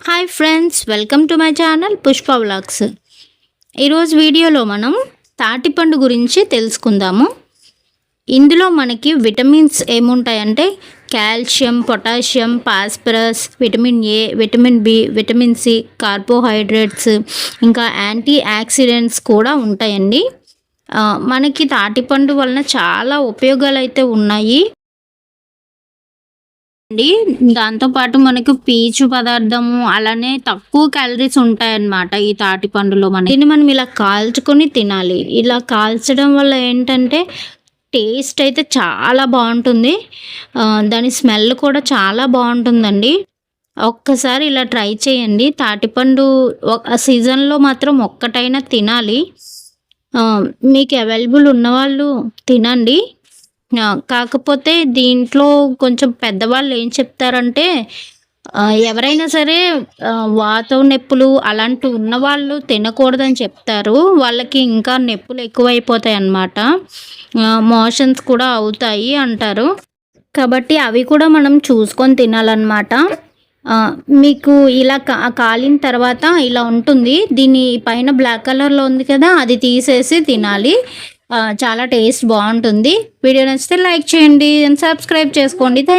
Hi friends, welcome to my channel Pushpa vlogs. ఈరోజు వీడియోలో మనం తాటిపండు గురించి తెలుసుకుందాము. ఇందులో మనకి విటమిన్స్ ఏముంటాయంటే calcium, potassium, phosphorus, vitamin A, vitamin B, vitamin C, carbohydrates, ఇంకా యాంటీ ఆక్సిడెంట్స్ కూడా ఉంటాయండి. మనకి తాటిపండు వలన చాలా ఉపయోగాలు అయితే ఉన్నాయి. దాంతోపాటు మనకు పీచు పదార్థము అలానే తక్కువ క్యాలరీస్ ఉంటాయన్నమాట ఈ తాటి పండులో. దీన్ని మనం ఇలా కాల్చుకొని తినాలి. ఇలా కాల్చడం వల్ల ఏంటంటే టేస్ట్ అయితే చాలా బాగుంటుంది. దాని స్మెల్ కూడా చాలా బాగుంటుందండి. ఒక్కసారి ఇలా ట్రై చేయండి. తాటిపండు సీజన్లో మాత్రం ఒక్కటైనా తినాలి. మీకు అవైలబుల్ ఉన్నవాళ్ళు తినండి. కాకపోతే దీంట్లో కొంచెం పెద్దవాళ్ళు ఏం చెప్తారంటే ఎవరైనా సరే వాతం నొప్పులు అలాంటివి ఉన్నవాళ్ళు తినకూడదని చెప్తారు. వాళ్ళకి ఇంకా నొప్పులు ఎక్కువైపోతాయి అన్నమాట. మోషన్స్ కూడా అవుతాయి అంటారు. కాబట్టి అవి కూడా మనం చూసుకొని తినాలన్నమాట. మీకు ఇలా కాలిన తర్వాత ఇలా ఉంటుంది. దీని పైన బ్లాక్ కలర్లో ఉంది కదా, అది తీసేసి తినాలి. చాలా టేస్ట్ బాగుంటుంది. వీడియో నచ్చితే లైక్ చేయండి అండ్ సబ్స్క్రైబ్ చేసుకోండి. థ్యాంక్